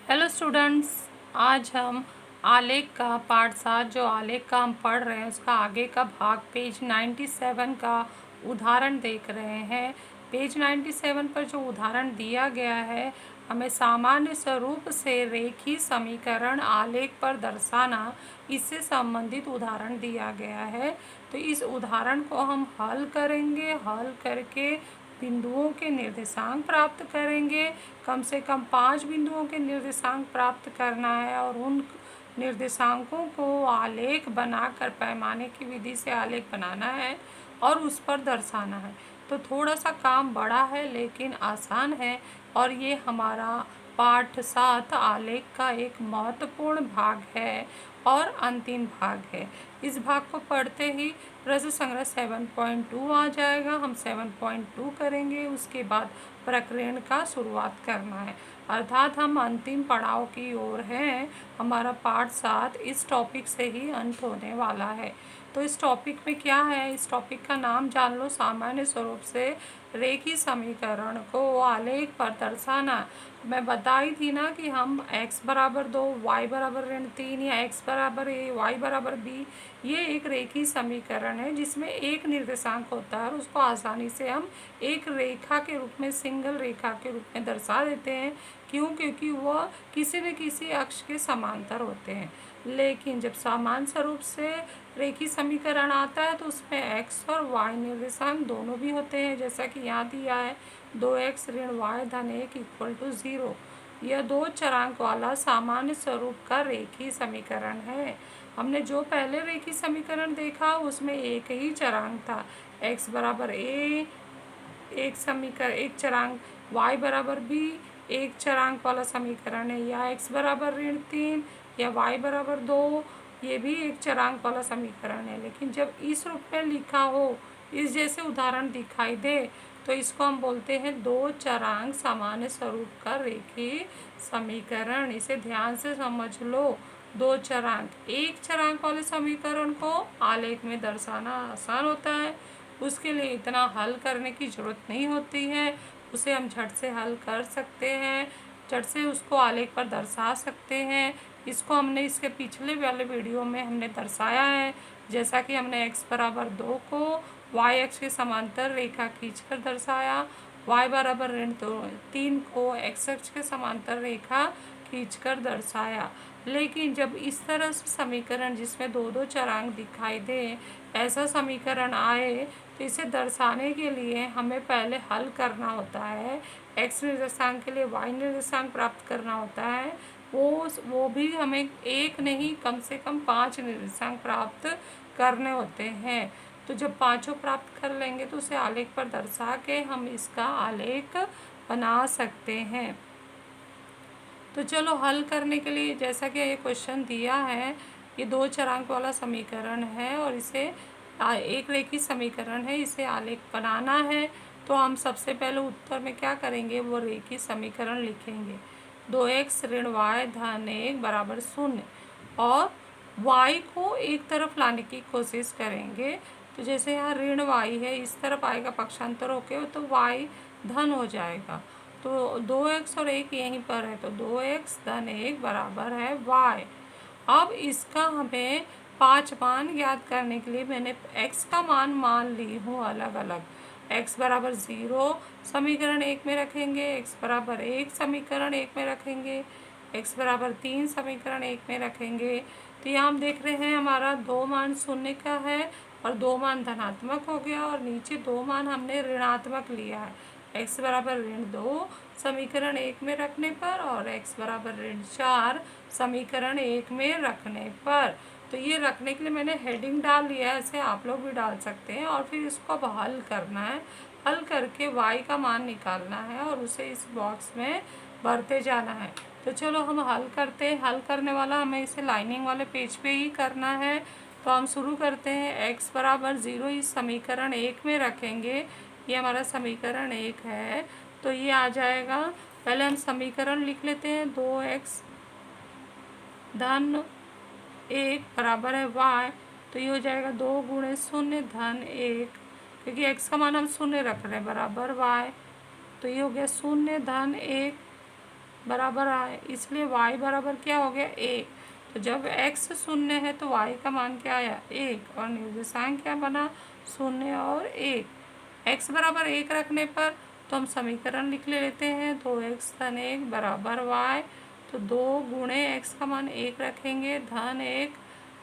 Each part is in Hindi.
हेलो स्टूडेंट्स, आज हम आलेख का पार्ट 7 जो आलेख का हम पढ़ रहे हैं उसका आगे का भाग पेज 97 का उदाहरण देख रहे हैं। पेज 97 पर जो उदाहरण दिया गया है, हमें सामान्य स्वरूप से रेखीय समीकरण आलेख पर दर्शाना, इससे संबंधित उदाहरण दिया गया है। तो इस उदाहरण को हम हल करेंगे। हल करके बिंदुओं के निर्देशांक प्राप्त करेंगे। कम से कम 5 बिंदुओं के निर्देशांक प्राप्त करना है और उन निर्देशांकों को आलेख बनाकर पैमाने की विधि से आलेख बनाना है और उस पर दर्शाना है। तो थोड़ा सा काम बड़ा है लेकिन आसान है और ये हमारा पाठ 7 आलेख का एक महत्वपूर्ण भाग है और अंतिम भाग है। इस भाग को पढ़ते ही प्रश्न संग्रह 7.2 आ जाएगा। हम 7.2 करेंगे, उसके बाद प्रकरण का शुरुआत करना है, अर्थात हम अंतिम पड़ाव की ओर हैं। हमारा पाठ 7 इस टॉपिक से ही अंत होने वाला है। तो इस टॉपिक में क्या है, इस टॉपिक का नाम जान लो, सामान्य स्वरूप से रेखीय समीकरण को आलेख पर दर्शाना। मैं बताई थी ना कि हम x बराबर 2, y बराबर -3 या x बराबर a, y बराबर b, ये एक रेखीय समीकरण है जिसमें एक निर्देशांक होता है और उसको आसानी से हम एक रेखा के रूप में, सिंगल रेखा के रूप में दर्शा देते हैं। क्यों? क्योंकि वह किसी न किसी अक्ष के समांतर होते हैं। लेकिन जब सामान्य स्वरूप से रेखीय समीकरण आता है तो उसमें x और y निर्देशांक दोनों भी होते हैं, जैसा कि यहाँ दिया है 2x ऋण y धन 1 = 0। यह 2 चरांक वाला सामान्य स्वरूप का रेखीय समीकरण है। हमने जो पहले रेखीय समीकरण देखा उसमें एक ही चरांक था, x बराबर a एक चरांक, y बराबर b एक चरांक वाला समीकरण है, या x बराबर -3 या y बराबर 2 ये भी एक चरांक वाला समीकरण है। लेकिन जब इस रूप में लिखा हो, इस जैसे उदाहरण दिखाई दे, तो इसको हम बोलते हैं 2 चरांक सामान्य स्वरूप का रेखीय समीकरण। इसे ध्यान से समझ लो। 2 चरांक, एक चरांक वाले समीकरण को आलेख में दर्शाना आसान होता है, उसके लिए इतना हल करने की ज़रूरत नहीं होती है, उसे हम झट से हल कर सकते हैं, झट से उसको आलेख पर दर्शा सकते हैं। इसको हमने इसके पिछले वाले वीडियो में हमने दर्शाया है, जैसा कि हमने x बराबर 2 को y अक्ष के समांतर रेखा खींचकर दर्शाया, y बराबर -3 को x अक्ष के समांतर रेखा खींचकर दर्शाया। लेकिन जब इस तरह से समीकरण जिसमें 2-2 चरांक दिखाई दे, ऐसा समीकरण आए, तो इसे दर्शाने के लिए हमें पहले हल करना होता है। x निर्देशांक के लिए y निर्देशांक प्राप्त करना होता है। वो भी हमें एक नहीं, कम से कम 5 निर्देशांक प्राप्त करने होते हैं। तो जब पाँचों प्राप्त कर लेंगे तो उसे आलेख पर दर्शा के हम इसका आलेख बना सकते हैं। तो चलो हल करने के लिए, जैसा कि ये क्वेश्चन दिया है, ये 2 चरांक वाला समीकरण है और इसे एक रेखीय समीकरण है, इसे आलेख बनाना है। तो हम सबसे पहले उत्तर में क्या करेंगे, वो रेखीय समीकरण लिखेंगे। 2x ऋण y धन 1 बराबर 0 और y को एक तरफ लाने की कोशिश करेंगे। तो जैसे यहाँ ऋण y है, इस तरफ आएगा पक्षांतर होके, तो y धन हो जाएगा। तो 2x और 1 यहीं पर है, तो 2x धन 1 बराबर है y। अब इसका हमें 5 मान ज्ञात करने के लिए मैंने x का मान ली हूँ अलग अलग। x बराबर 0 समीकरण 1 में रखेंगे, x बराबर 1 समीकरण 1 में रखेंगे, x बराबर 3 समीकरण 1 में रखेंगे। तो यहाँ हम देख रहे हैं हमारा 2 मान शून्य का है और 2 मान धनात्मक हो गया और नीचे 2 मान हमने ऋणात्मक लिया है। x बराबर -2 समीकरण 1 में रखने पर और x बराबर -4 समीकरण 1 में रखने पर। तो ये रखने के लिए मैंने हेडिंग डाल लिया है, ऐसे आप लोग भी डाल सकते हैं। और फिर इसको अब हल करना है, हल करके y का मान निकालना है और उसे इस बॉक्स में भरते जाना है। तो चलो हम हल करते हैं। हल करने वाला हमें इसे लाइनिंग वाले पेज पे ही करना है। तो हम शुरू करते हैं। x बराबर 0 इस समीकरण 1 में रखेंगे, ये हमारा समीकरण 1 है, तो ये आ जाएगा। पहले हम समीकरण लिख लेते हैं। 2x धन 1 बराबर है y, तो ये हो जाएगा 2 गुणे 0 धन 1, क्योंकि x का मान हम 0 रख रहे हैं, बराबर y। तो ये हो गया 0 धन 1 बराबर आए, इसलिए y बराबर क्या हो गया 1। तो जब x शून्य है तो y का मान क्या आया 1, और निर्देशांक क्या बना 0 और 1। x बराबर 1 रखने पर तो हम समीकरण लिख लेते हैं, 2x धन 1 बराबर y। तो 2 गुणे x का मान 1 रखेंगे धन 1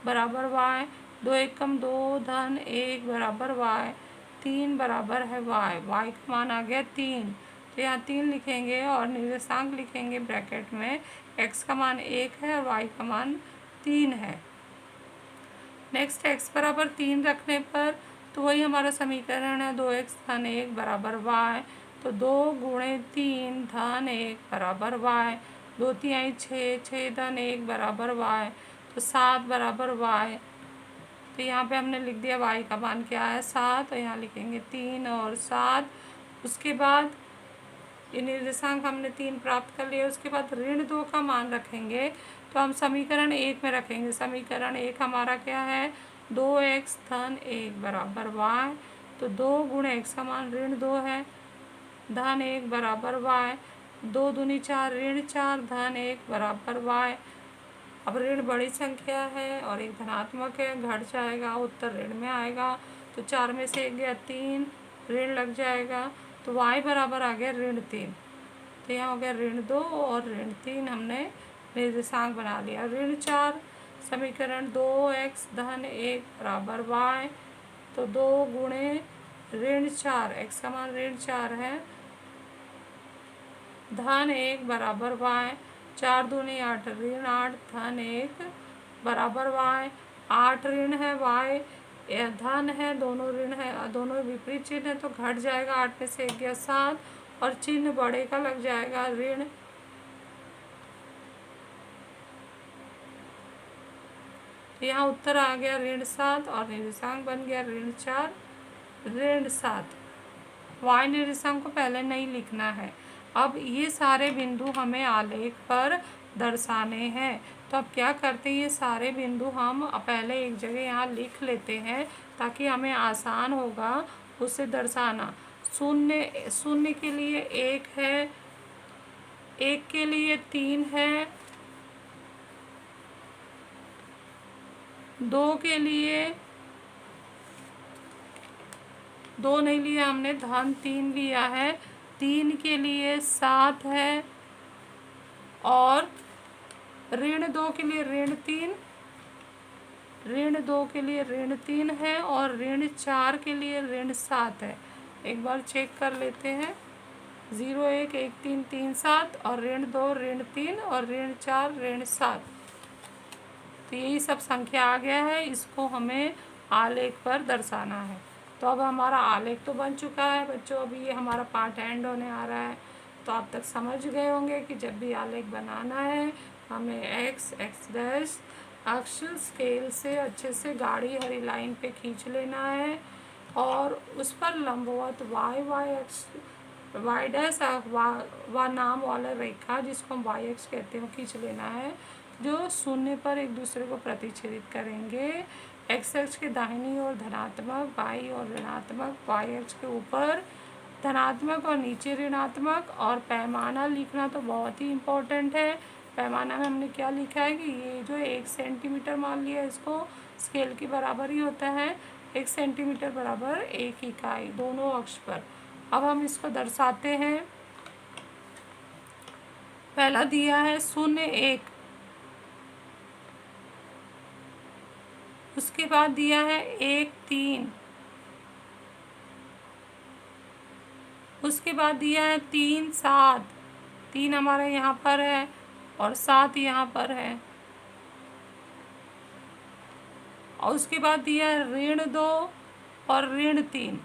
बराबर y, 2 1 कम 2 धन 1 बराबर y, 3 बराबर है y का मान आ गया 3। तो यहाँ 3 लिखेंगे और निर्देशांक लिखेंगे ब्रैकेट में, x का मान 1 है और y का मान 3 है। नेक्स्ट x बराबर 3 रखने पर तो वही हमारा समीकरण है, 2x धन 1 बराबर y। तो 2 गुणे 3 धन 1 बराबर y, 2 3 6, 6 धन 1 बराबर y, तो 7 बराबर y। तो यहाँ पे हमने लिख दिया y का मान क्या है 7, तो यहाँ लिखेंगे 3 और 7। उसके बाद ये निर्देशांक हमने 3 प्राप्त कर लिया। उसके बाद ऋण 2 का मान रखेंगे, तो हम समीकरण 1 में रखेंगे। समीकरण 1 हमारा क्या है 2x धन 1 बराबर y। तो 2 गुणे x का मान ऋण 2 है धन 1 बराबर y, 2 दूनी 4 ऋण 4 धन 1 बराबर y। अब ऋण बड़ी संख्या है और एक धनात्मक है, घट जाएगा, उत्तर ऋण में आएगा। तो 4 में से 1 गया 3, ऋण लग जाएगा, तो y बराबर आ गया ऋण 3। तो यहाँ हो गया ऋण 2 और ऋण 3 हमने निर्देशांक बना लिया। ऋण 4 समीकरण 2x धन 1 बराबर y। तो 2 गुणे ऋण 4, x का मान ऋण 4 है धन 1 बराबर y, 4 दूनी 8 ऋण 8 धन 1 बराबर y। 8 ऋण है y धन है, दोनों ऋण है, दोनों विपरीत चिन्ह है तो घट जाएगा, 8 में से 1 गया 7 और चिन्ह बड़े का लग जाएगा ऋण। तो यहाँ उत्तर आ गया ऋण 7 और निर्देशांक बन गया ऋण 4 ऋण 7। y निर्देशांक को पहले नहीं लिखना है। अब ये सारे बिंदु हमें आलेख पर दर्शाने हैं, तो अब क्या करते हैं ये सारे बिंदु हम पहले एक जगह यहाँ लिख लेते हैं ताकि हमें आसान होगा उसे दर्शाना। शून्य शून्य के लिए 1 है, 1 के लिए 3 है, 2 के लिए 2 नहीं लिया हमने, धन 3 लिया है, 3 के लिए 7 है और ऋण 2 के लिए ऋण 3, ऋण 2 के लिए ऋण 3 है और ऋण 4 के लिए ऋण 7 है। एक बार चेक कर लेते हैं, 0 1 1 3 3 7 और ऋण 2 ऋण 3 और ऋण 4 ऋण 7। तो यही सब संख्या आ गया है, इसको हमें आलेख पर दर्शाना है। तो अब हमारा आलेख तो बन चुका है बच्चों, अभी ये हमारा पार्ट एंड होने आ रहा है। तो आप तक समझ गए होंगे कि जब भी आलेख बनाना है हमें x डैश अक्ष स्केल से अच्छे से गाढ़ी हरी लाइन पे खींच लेना है और उस पर लंबवत y अक्ष y डैश व नाम वाला रेखा जिसको हम y अक्ष कहते हैं खींच लेना है, जो शून्य पर एक दूसरे को प्रतिच्छेदित करेंगे। x अक्ष के दाहिनी ओर धनात्मक, बाई और ऋणात्मक, y अक्ष के ऊपर धनात्मक और नीचे ऋणात्मक। और पैमाना लिखना तो बहुत ही इम्पोर्टेंट है। पैमाना में हमने क्या लिखा है कि ये जो 1 सेंटीमीटर मान लिया, इसको स्केल के बराबर ही होता है, 1 सेंटीमीटर बराबर 1 इकाई दोनों अक्ष पर। अब हम इसको दर्शाते हैं। पहला दिया है 0 1, उसके बाद दिया है 1 3, उसके बाद दिया है 3 7, 3 हमारे यहाँ पर है और 7 यहाँ पर है। और उसके बाद दिया है ऋण 2 और ऋण 3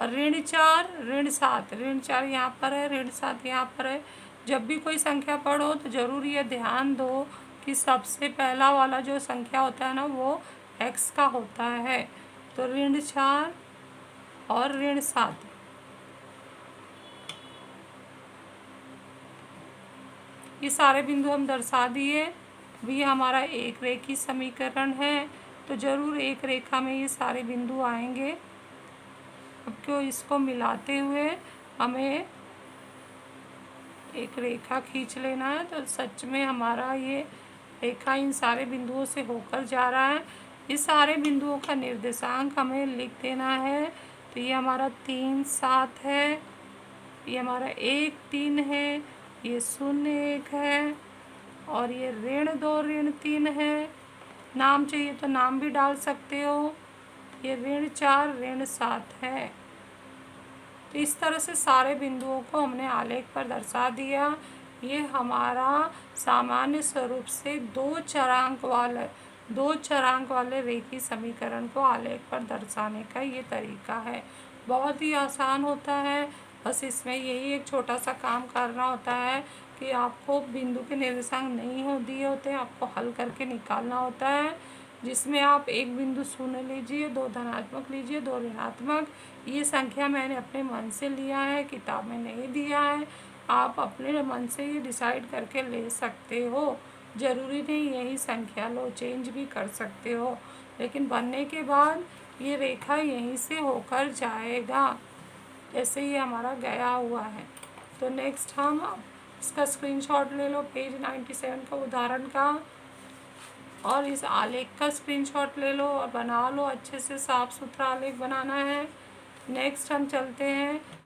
और ऋण 4 ऋण 7, ऋण 4 यहाँ पर है, ऋण 7 यहाँ पर है। जब भी कोई संख्या पढ़ो तो ज़रूर ये ध्यान दो कि सबसे पहला वाला जो संख्या होता है ना वो x का होता है। तो ऋण 4 और ऋण 7, ये सारे बिंदु हम दर्शा दिए। भी हमारा एक रेखी समीकरण है, तो ज़रूर एक रेखा में ये सारे बिंदु आएंगे। अब क्यों इसको मिलाते हुए हमें एक रेखा खींच लेना है। तो सच में हमारा ये रेखा इन सारे बिंदुओं से होकर जा रहा है। इस सारे बिंदुओं का निर्देशांक हमें लिख देना है। तो ये हमारा 3 7 है, ये हमारा 1 3 है, ये 0 1 है, और ये ऋण 2 ऋण 3 है। नाम चाहिए तो नाम भी डाल सकते हो। ये ऋण 4 ऋण 7 है। तो इस तरह से सारे बिंदुओं को हमने आलेख पर दर्शा दिया। ये हमारा सामान्य स्वरूप से दो चरांक वाले रेखीय समीकरण को आलेख पर दर्शाने का ये तरीका है। बहुत ही आसान होता है। बस इसमें यही एक छोटा सा काम करना होता है कि आपको बिंदु के निर्देशांक नहीं दिए होते, आपको हल करके निकालना होता है, जिसमें आप एक बिंदु शून्य लीजिए, 2 धनात्मक लीजिए, 2 ऋणात्मक। ये संख्या मैंने अपने मन से लिया है, किताब में नहीं दिया है। आप अपने मन से ये डिसाइड करके ले सकते हो। ज़रूरी नहीं यही संख्या लो, चेंज भी कर सकते हो, लेकिन बनने के बाद ये रेखा यहीं से होकर जाएगा। जैसे ये हमारा गया हुआ है। तो नेक्स्ट हम इसका स्क्रीनशॉट ले लो, पेज 97 का उदाहरण का, और इस आलेख का स्क्रीनशॉट ले लो और बना लो। अच्छे से साफ सुथरा आलेख बनाना है। नेक्स्ट हम चलते हैं